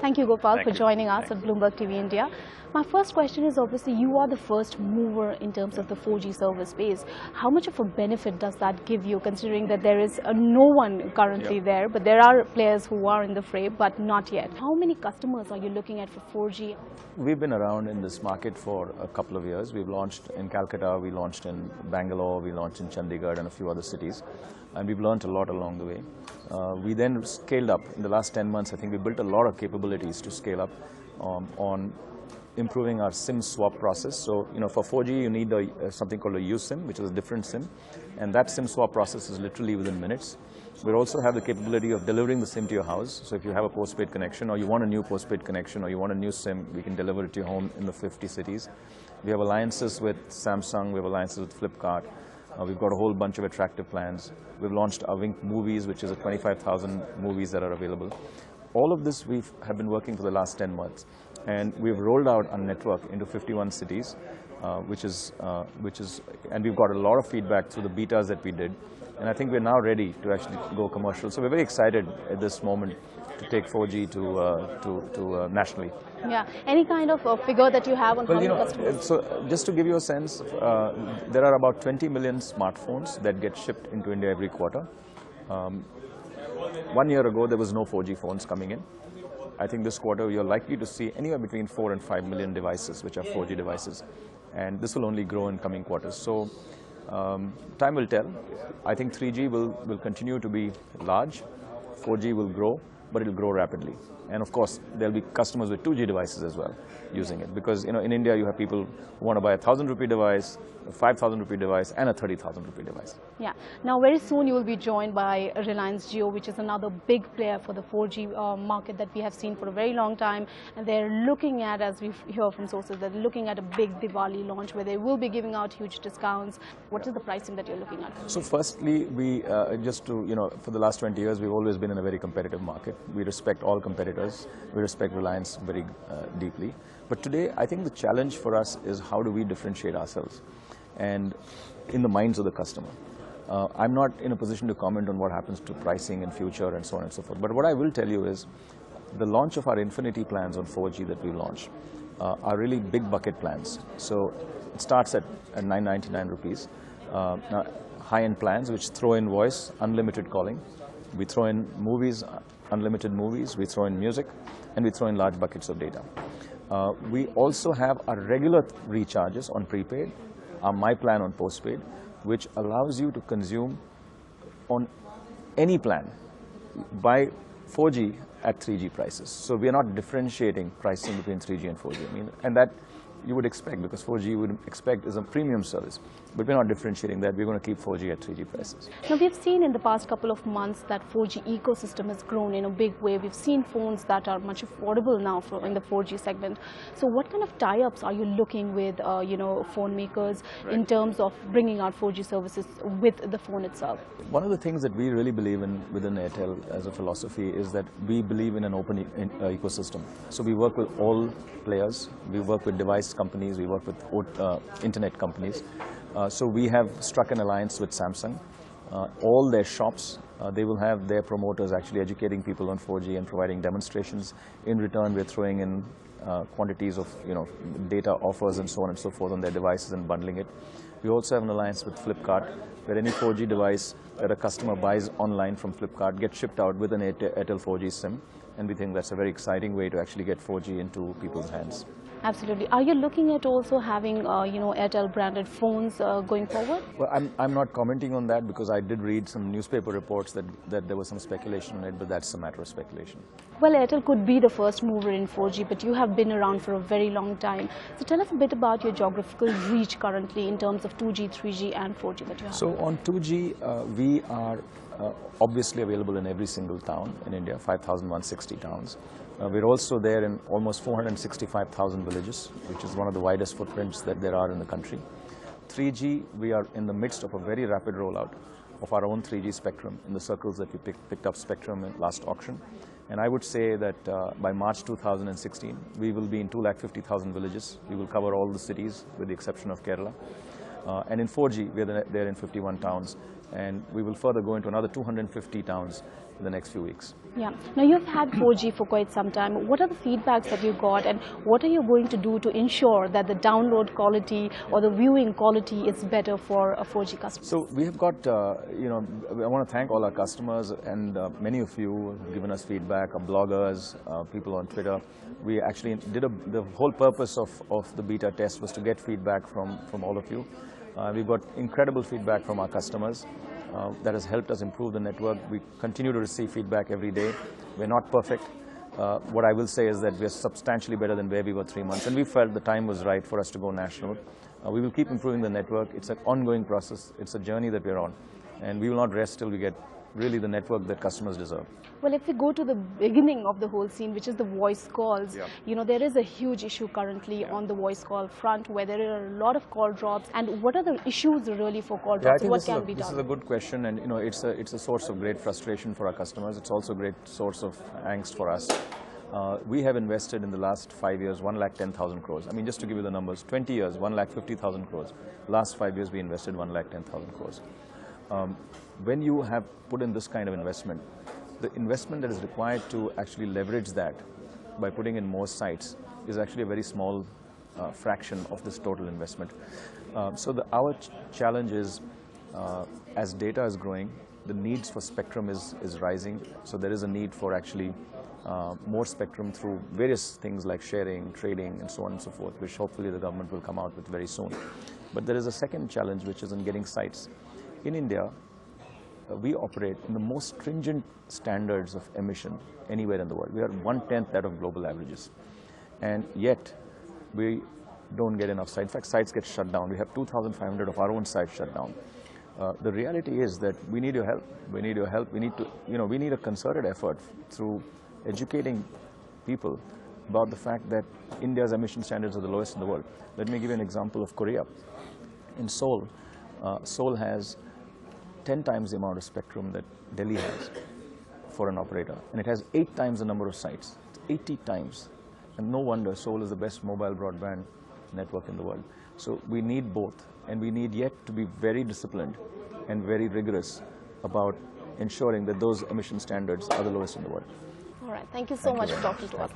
Thank you, Gopal, for joining us at Bloomberg TV India. My first question is, obviously, you are the first mover in terms of the 4G service space. How much of a benefit does that give you, considering that there is no one currently there, but there are players who are in the fray, but not yet? How many customers are you looking at for 4G? We've been around in this market for a couple of years. We've launched in Calcutta, we launched in Bangalore, we launched in Chandigarh and a few other cities. And we've learned a lot along the way. We then scaled up. In the last 10 months, I think we built a lot of capabilities to scale up on improving our SIM swap process. So, for 4G, you need something called a USIM, which is a different SIM. And that SIM swap process is literally within minutes. We also have the capability of delivering the SIM to your house. So if you have a postpaid connection, or you want a new postpaid connection, or you want a new SIM, we can deliver it to your home in the 50 cities. We have alliances with Samsung, we have alliances with Flipkart. We've got a whole bunch of attractive plans. We've launched our Wink Movies, which is a 25,000 movies that are available. All of this we have been working for the last 10 months. And we've rolled out our network into 51 cities, and we've got a lot of feedback through the betas that we did. And I think we're now ready to actually go commercial. So we're very excited at this moment to take 4G to nationally. Yeah. Any kind of figure that you have on how many customers? So just to give you a sense, there are about 20 million smartphones that get shipped into India every quarter. 1 year ago, there was no 4G phones coming in. I think this quarter, you're likely to see anywhere between 4 and 5 million devices, which are 4G devices. And this will only grow in coming quarters. So time will tell. I think 3G will continue to be large. 4G will grow, but it will grow rapidly. And of course, there'll be customers with 2G devices as well using it. Because in India, you have people who want to buy a 1,000 rupee device, a 5,000 rupee device, and a 30,000 rupee device. Yeah. Now, very soon you will be joined by Reliance Jio, which is another big player for the 4G market that we have seen for a very long time. And they're looking at, as we hear from sources, they're looking at a big Diwali launch where they will be giving out huge discounts. What is the pricing that you're looking at? So firstly, we for the last 20 years, we've always been in a very competitive market. We respect all competitors. We respect Reliance very deeply. But today, I think the challenge for us is how do we differentiate ourselves and in the minds of the customer. I'm not in a position to comment on what happens to pricing in future and so on and so forth. But what I will tell you is the launch of our Infinity plans on 4G that we launched are really big bucket plans. So it starts at 999 rupees. Now, high-end plans which throw in voice, unlimited calling. We throw in movies, unlimited movies. We throw in music, and we throw in large buckets of data. We also have our regular recharges on prepaid, our My Plan on postpaid, which allows you to consume on any plan by 4G at 3G prices. So we are not differentiating pricing between 3G and 4G. And that you would expect, because 4G you would expect is a premium service. But we're not differentiating that. We're going to keep 4G at 3G prices. Now, we've seen in the past couple of months that 4G ecosystem has grown in a big way. We've seen phones that are much affordable now in the 4G segment. So what kind of tie-ups are you looking with, phone makers in terms of bringing out 4G services with the phone itself? One of the things that we really believe in within Airtel as a philosophy is that we believe in an open ecosystem. So we work with all players. We work with device companies. We work with internet companies. So we have struck an alliance with Samsung. All their shops, they will have their promoters actually educating people on 4G and providing demonstrations. In return, we're throwing in quantities of data offers and so on and so forth on their devices and bundling it. We also have an alliance with Flipkart, where any 4G device that a customer buys online from Flipkart gets shipped out with an Airtel 4G SIM. And we think that's a very exciting way to actually get 4G into people's hands. Absolutely. Are you looking at also having, Airtel branded phones going forward? Well, I'm not commenting on that because I did read some newspaper reports that there was some speculation on it, but that's a matter of speculation. Well, Airtel could be the first mover in 4G, but you have been around for a very long time. So tell us a bit about your geographical reach currently in terms of 2G, 3G and 4G that you have. So on 2G, we are obviously available in every single town in India, 5,160 towns. We're also there in almost 465,000 villages, which is one of the widest footprints that there are in the country. 3G, we are in the midst of a very rapid rollout of our own 3G spectrum in the circles that we picked up spectrum in last auction. And I would say that by March 2016, we will be in 250,000 villages. We will cover all the cities with the exception of Kerala. And in 4G, we're there in 51 towns. And we will further go into another 250 towns in the next few weeks. Yeah. Now you've had 4G for quite some time. What are the feedbacks that you got, and what are you going to do to ensure that the download quality or the viewing quality is better for a 4G customer? So we have got, I want to thank all our customers, and many of you have given us feedback, our bloggers, people on Twitter. We actually did the whole purpose of the beta test was to get feedback from all of you. We've got incredible feedback from our customers. That has helped us improve the network. We continue to receive feedback every day. We're not perfect. What I will say is that we are substantially better than where we were 3 months, and we felt the time was right for us to go national. We will keep improving the network. It's an ongoing process. It's a journey that we're on, and we will not rest till we get really the network that customers deserve. Well, if we go to the beginning of the whole scene, which is the voice calls, there is a huge issue currently on the voice call front where there are a lot of call drops. And what are the issues really for call drops? What can be done? This is a good question, and it's a source of great frustration for our customers. It's also a great source of angst for us. We have invested in the last 5 years 1,10,000 crores. I mean, just to give you the numbers, 20 years 1,50,000 crores. Last 5 years we invested 1,10,000 crores. When you have put in this kind of investment, the investment that is required to actually leverage that by putting in more sites is actually a very small fraction of this total investment. So our challenge is, as data is growing, the needs for spectrum is rising. So there is a need for actually more spectrum through various things like sharing, trading, and so on and so forth, which hopefully the government will come out with very soon. But there is a second challenge, which is in getting sites. In India, we operate in the most stringent standards of emission anywhere in the world. We are 1/10 that of global averages. And yet, we don't get enough sites. In fact, sites get shut down. We have 2,500 of our own sites shut down. The reality is that we need your help. We need your help. We need to, we need a concerted effort through educating people about the fact that India's emission standards are the lowest in the world. Let me give you an example of Korea. In Seoul, Seoul has 10 times the amount of spectrum that Delhi has for an operator, and it has 8 times the number of sites. It's 80 times. And no wonder Seoul is the best mobile broadband network in the world. So we need both, and we need yet to be very disciplined and very rigorous about ensuring that those emission standards are the lowest in the world. All right. Thank you so much for talking to us.